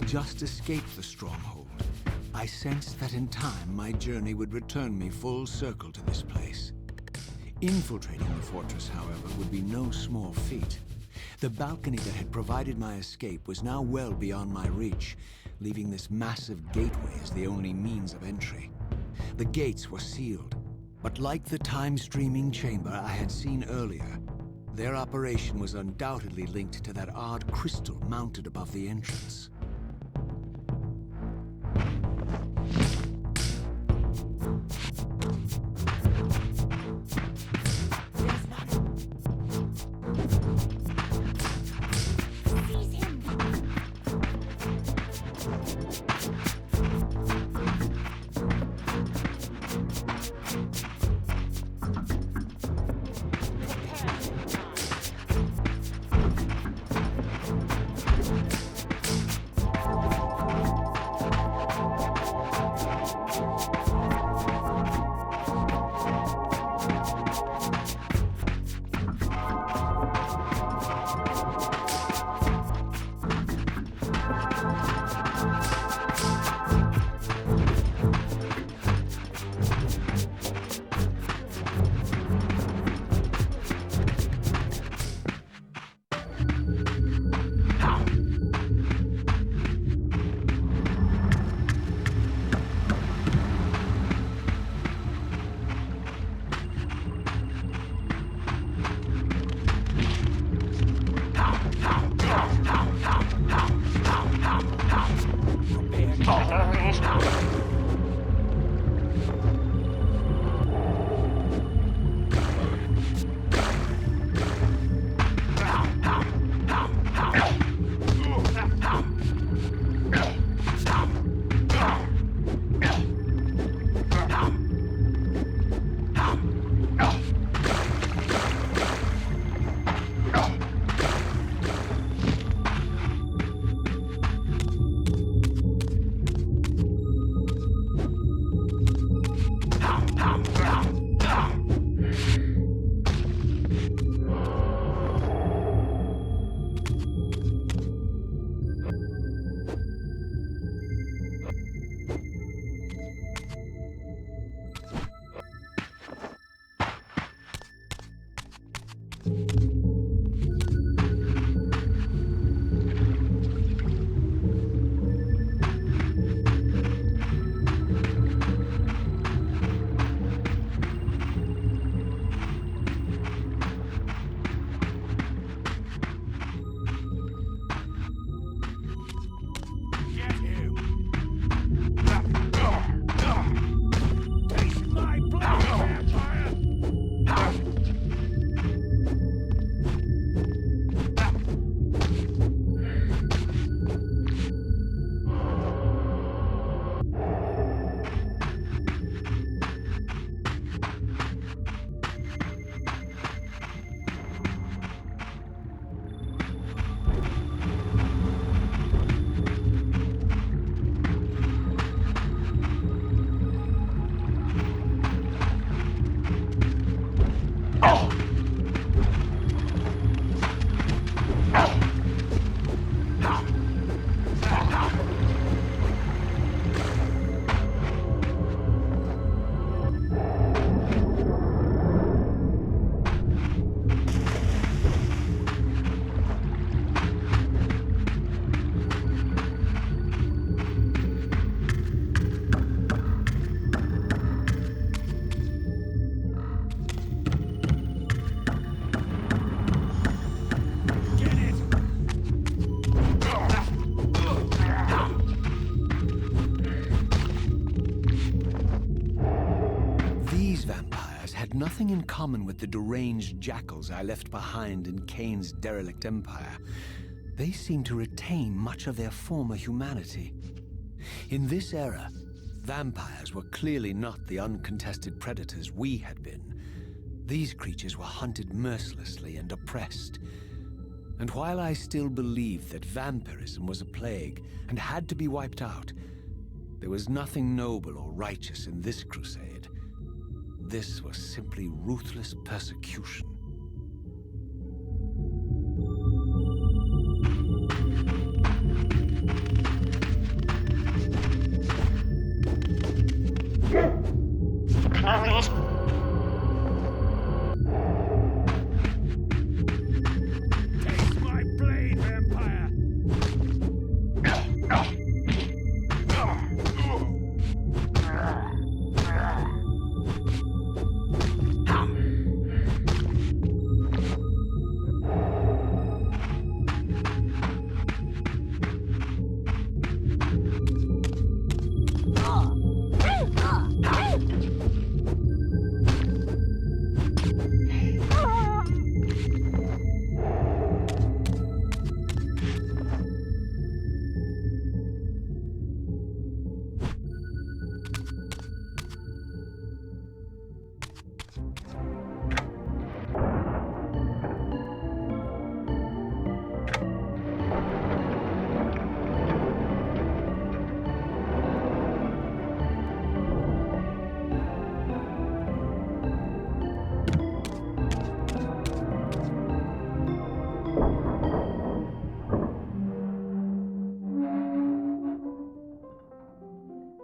just escaped the stronghold, I sensed that in time my journey would return me full circle to this place. Infiltrating the fortress, however, would be no small feat. The balcony that had provided my escape was now well beyond my reach, leaving this massive gateway as the only means of entry. The gates were sealed, but like the time-streaming chamber I had seen earlier, their operation was undoubtedly linked to that odd crystal mounted above the entrance. Nothing in common with the deranged jackals I left behind in Kane's derelict empire. They seem to retain much of their former humanity. In this era, vampires were clearly not the uncontested predators we had been. These creatures were hunted mercilessly and oppressed. And while I still believed that vampirism was a plague and had to be wiped out, there was nothing noble or righteous in this crusade. This was simply ruthless persecution.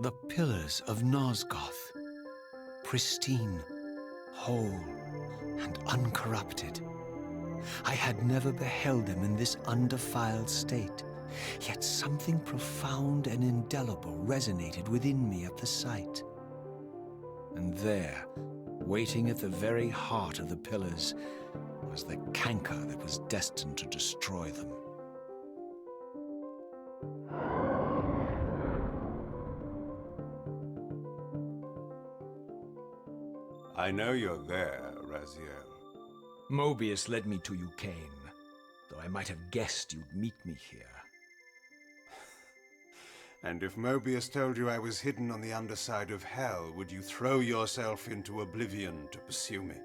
The pillars of Nosgoth, pristine, whole, and uncorrupted. I had never beheld them in this undefiled state, yet something profound and indelible resonated within me at the sight. And there, waiting at the very heart of the pillars, was the canker that was destined to destroy them. I know you're there, Raziel. Mobius led me to you, Cain, though I might have guessed you'd meet me here. And if Mobius told you I was hidden on the underside of hell, would you throw yourself into oblivion to pursue me?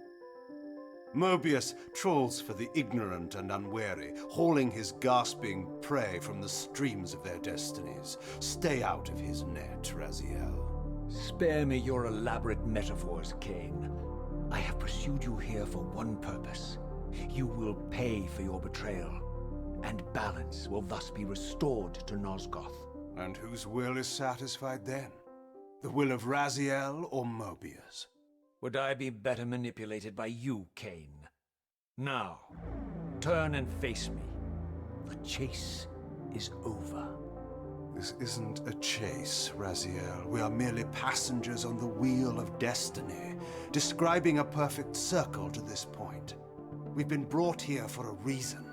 Mobius trawls for the ignorant and unwary, hauling his gasping prey from the streams of their destinies. Stay out of his net, Raziel. Spare me your elaborate metaphors, Cain. I have pursued you here for one purpose. You will pay for your betrayal, and balance will thus be restored to Nosgoth. And whose will is satisfied then? The will of Raziel or Mobius? Would I be better manipulated by you, Cain? Now, turn and face me. The chase is over. This isn't a chase, Raziel. We are merely passengers on the wheel of destiny, describing a perfect circle to this point. We've been brought here for a reason.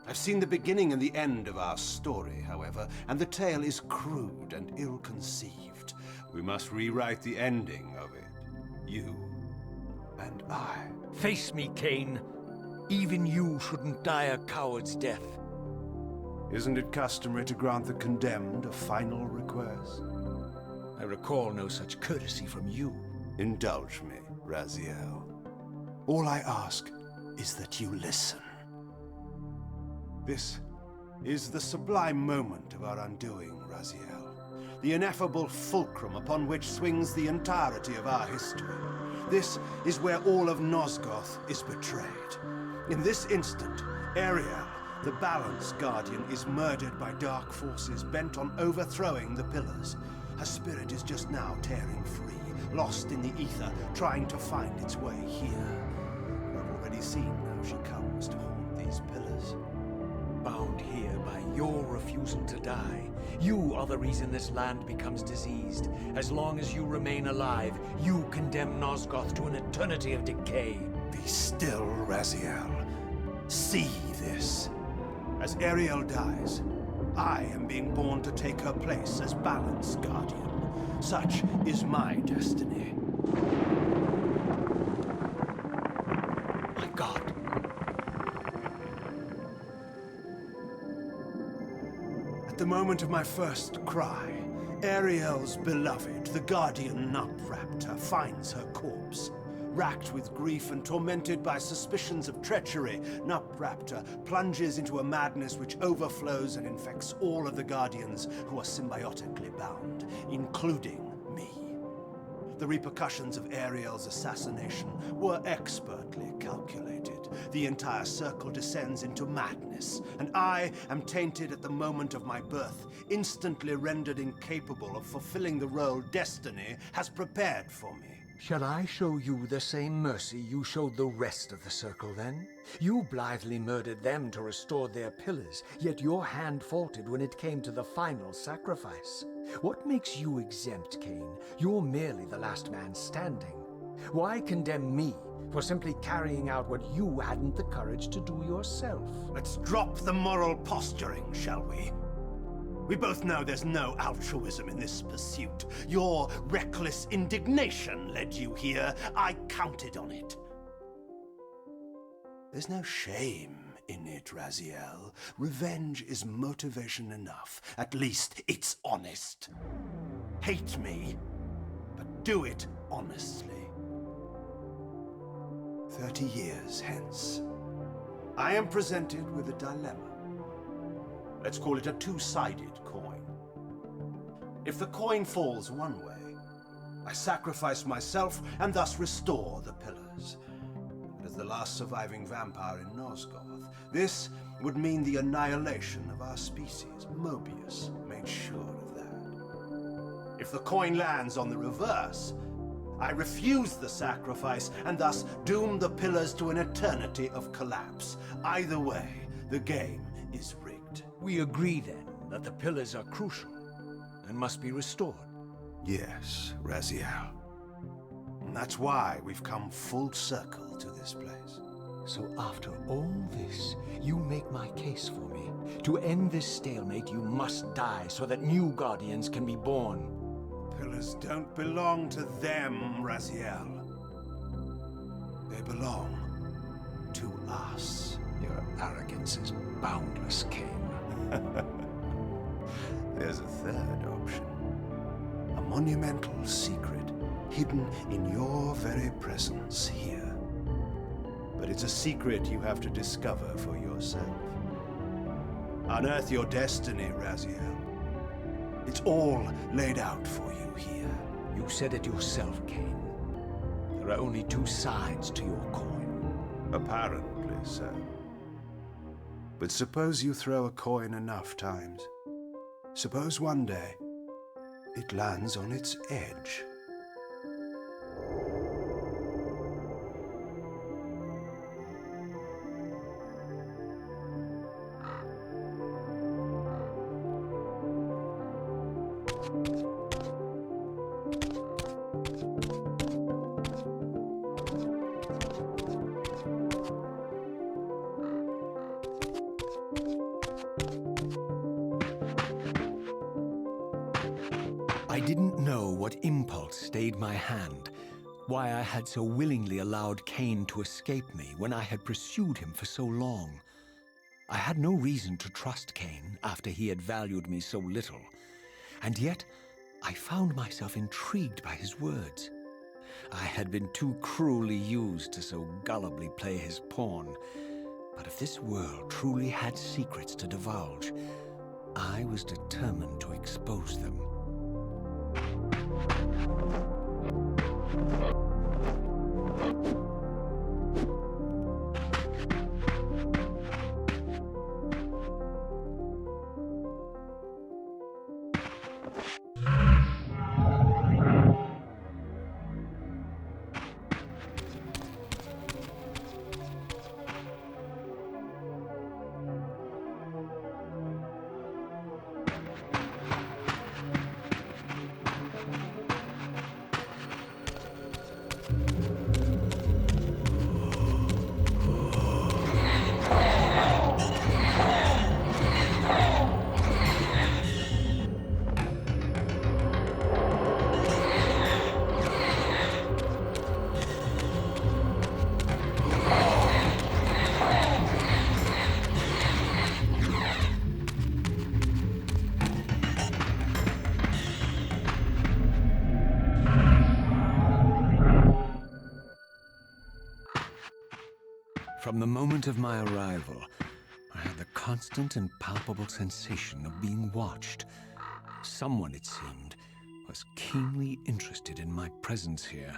I've seen the beginning and the end of our story, however, and the tale is crude and ill-conceived. We must rewrite the ending of it. You and I. Face me, Cain. Even you shouldn't die a coward's death. Isn't it customary to grant the condemned a final request? I recall no such courtesy from you. Indulge me, Raziel. All I ask is that you listen. This is the sublime moment of our undoing, Raziel. The ineffable fulcrum upon which swings the entirety of our history. This is where all of Nosgoth is betrayed. In this instant, Ariel, the Balance Guardian, is murdered by dark forces bent on overthrowing the pillars. Her spirit is just now tearing free, lost in the ether, trying to find its way here. I've already seen how she comes to haunt these pillars. Bound here by your refusal to die. You are the reason this land becomes diseased. As long as you remain alive, you condemn Nosgoth to an eternity of decay. Be still, Raziel. See this. As Ariel dies, I am being born to take her place as Balance Guardian. Such is my destiny. My God. At the moment of my first cry, Ariel's beloved, the Guardian Nupraptor, finds her corpse. Racked with grief and tormented by suspicions of treachery, Nupraptor plunges into a madness which overflows and infects all of the Guardians who are symbiotically bound, including me. The repercussions of Ariel's assassination were expertly calculated. The entire circle descends into madness, and I am tainted at the moment of my birth, instantly rendered incapable of fulfilling the role destiny has prepared for me. Shall I show you the same mercy you showed the rest of the circle, then? You blithely murdered them to restore their pillars, yet your hand faltered when it came to the final sacrifice. What makes you exempt, Cain? You're merely the last man standing. Why condemn me for simply carrying out what you hadn't the courage to do yourself? Let's drop the moral posturing, shall we? We both know there's no altruism in this pursuit. Your reckless indignation led you here. I counted on it. There's no shame in it, Raziel. Revenge is motivation enough. At least it's honest. Hate me, but do it honestly. 30 years hence, I am presented with a dilemma. Let's call it a two-sided coin. If the coin falls one way, I sacrifice myself and thus restore the pillars. But as the last surviving vampire in Nosgoth, this would mean the annihilation of our species. Mobius made sure of that. If the coin lands on the reverse, I refuse the sacrifice and thus doom the pillars to an eternity of collapse. Either way, the game is rigged. We agree then that the pillars are crucial and must be restored. Yes, Raziel. And that's why we've come full circle to this place. So after all this, you make my case for me. To end this stalemate, you must die so that new Guardians can be born. Pillars don't belong to them, Raziel. They belong to us. Your arrogance is boundless, Kane. There's a third option. A monumental secret hidden in your very presence here. But it's a secret you have to discover for yourself. Unearth your destiny, Raziel. It's all laid out for you here. You said it yourself, Kane. There are only two sides to your coin. Apparently so. But suppose you throw a coin enough times. Suppose one day it lands on its edge. I didn't know what impulse stayed my hand, why I had so willingly allowed Kane to escape me when I had pursued him for so long. I had no reason to trust Kane after he had valued me so little, and yet I found myself intrigued by his words. I had been too cruelly used to so gullibly play his pawn, but if this world truly had secrets to divulge, I was determined to expose them. From the moment of my arrival, I had the constant and palpable sensation of being watched. Someone, it seemed, was keenly interested in my presence here.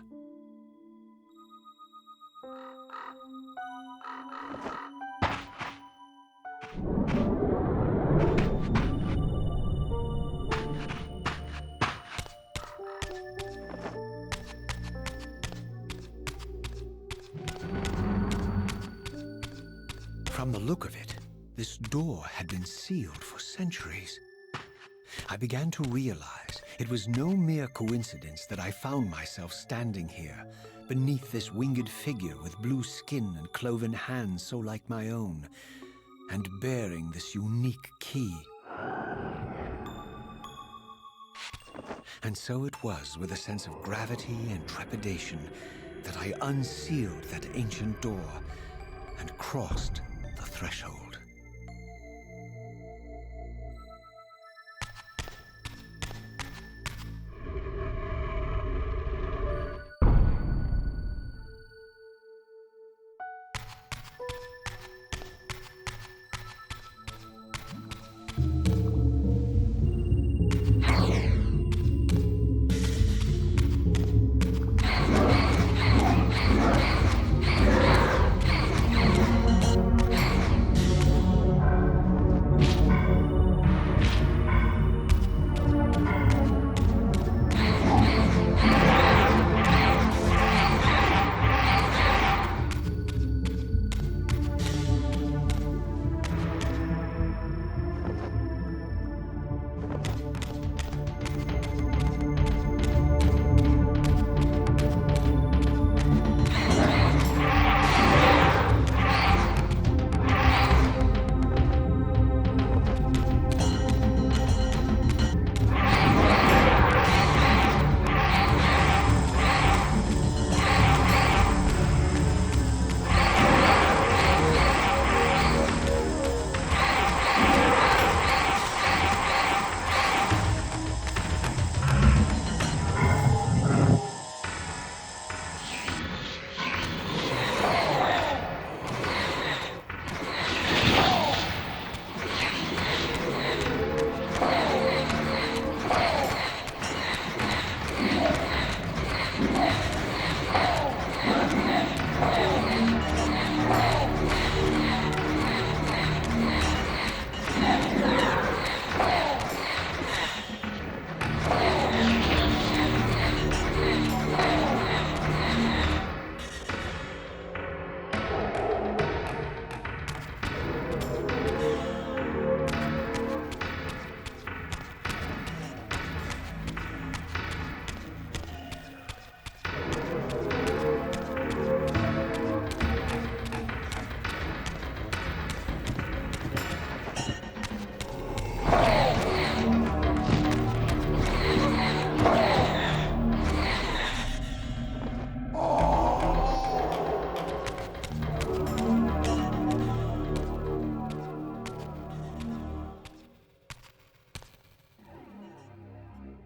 From the look of it, this door had been sealed for centuries. I began to realize it was no mere coincidence that I found myself standing here, beneath this winged figure with blue skin and cloven hands so like my own, and bearing this unique key. And so it was with a sense of gravity and trepidation that I unsealed that ancient door and crossed the threshold.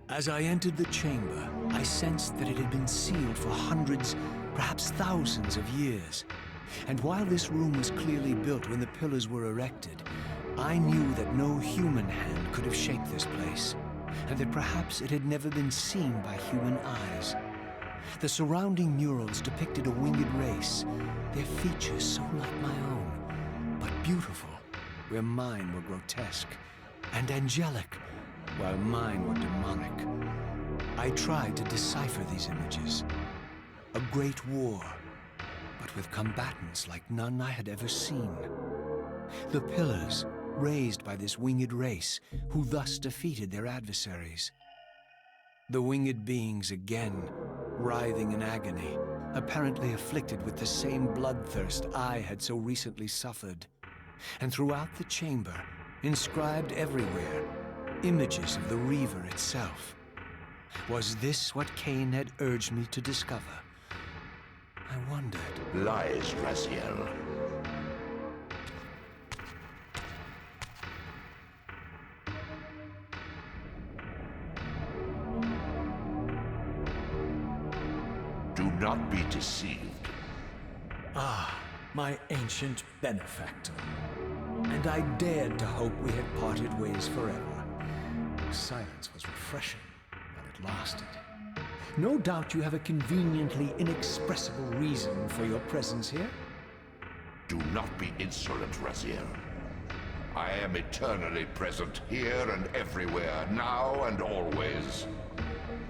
As I entered the chamber, I sensed that it had been sealed for hundreds, perhaps thousands of years. And while this room was clearly built when the pillars were erected, I knew that no human hand could have shaped this place, and that perhaps it had never been seen by human eyes. The surrounding murals depicted a winged race, their features so like my own, but beautiful, where mine were grotesque, and angelic, while mine were demonic. I tried to decipher these images. A great war, but with combatants like none I had ever seen. The pillars, raised by this winged race, who thus defeated their adversaries. The winged beings again, writhing in agony, apparently afflicted with the same bloodthirst I had so recently suffered. And throughout the chamber, inscribed everywhere, images of the Reaver itself. Was this what Cain had urged me to discover? I wondered. Lies, Raziel. Do not be deceived. Ah, my ancient benefactor. And I dared to hope we had parted ways forever. Silence was refreshing, while it lasted. No doubt you have a conveniently inexpressible reason for your presence here. Do not be insolent, Raziel. I am eternally present here and everywhere, now and always.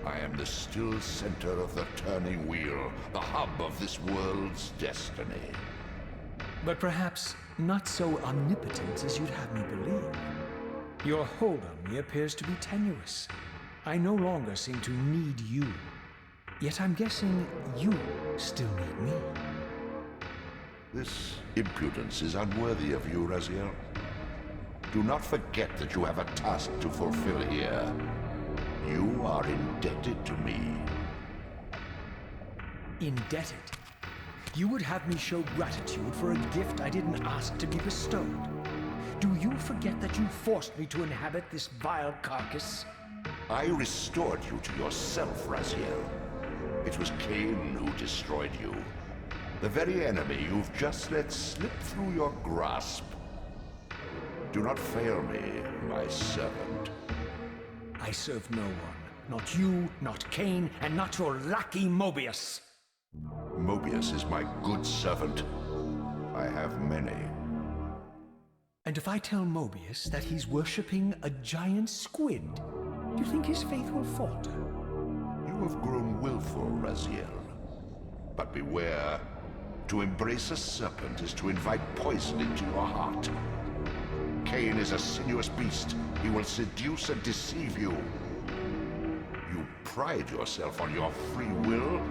I am the still center of the turning wheel, the hub of this world's destiny. But perhaps not so omnipotent as you'd have me believe. Your hold on me appears to be tenuous. I no longer seem to need you. Yet I'm guessing you still need me. This impudence is unworthy of you, Raziel. Do not forget that you have a task to fulfill here. You are indebted to me. Indebted? You would have me show gratitude for a gift I didn't ask to be bestowed. Do you forget that you forced me to inhabit this vile carcass? I restored you to yourself, Raziel. It was Cain who destroyed you. The very enemy you've just let slip through your grasp. Do not fail me, my servant. I serve no one. Not you, not Cain, and not your lackey Mobius. Mobius is my good servant. I have many. And if I tell Mobius that he's worshipping a giant squid, do you think his faith will falter? You have grown willful, Raziel. But beware. To embrace a serpent is to invite poison into your heart. Cain is a sinuous beast. He will seduce and deceive you. You pride yourself on your free will,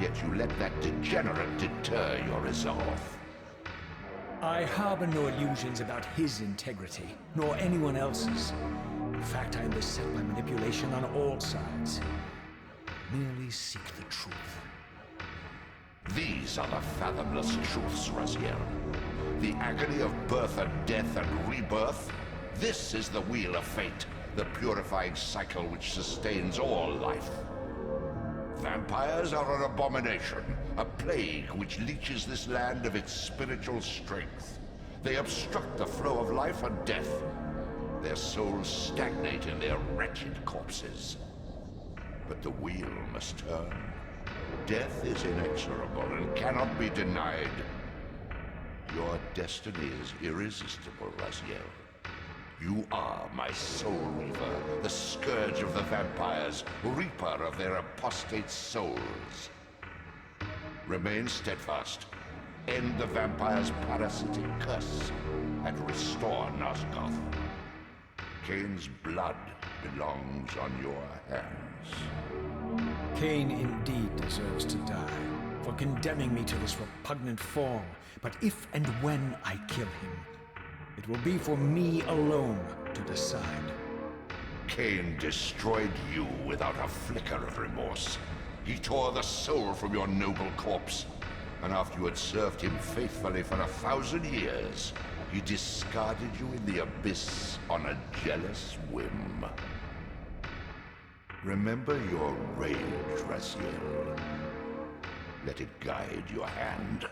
yet you let that degenerate deter your resolve. I harbor no illusions about his integrity, nor anyone else's. In fact, I am beset by manipulation on all sides. Merely seek the truth. These are the fathomless truths, Raziel. The agony of birth and death and rebirth. This is the wheel of fate, the purifying cycle which sustains all life. Vampires are an abomination, a plague which leeches this land of its spiritual strength. They obstruct the flow of life and death. Their souls stagnate in their wretched corpses. But the wheel must turn. Death is inexorable and cannot be denied. Your destiny is irresistible, Raziel. You are my soul reaver, the scourge of the vampires, reaper of their apostate souls. Remain steadfast, end the vampires' parasitic curse, and restore Nosgoth. Cain's blood belongs on your hands. Cain indeed deserves to die, for condemning me to this repugnant form. But if and when I kill him, it will be for me alone to decide. Cain destroyed you without a flicker of remorse. He tore the soul from your noble corpse, and after you had served him faithfully for 1,000 years, he discarded you in the abyss on a jealous whim. Remember your rage, Raziel. Let it guide your hand.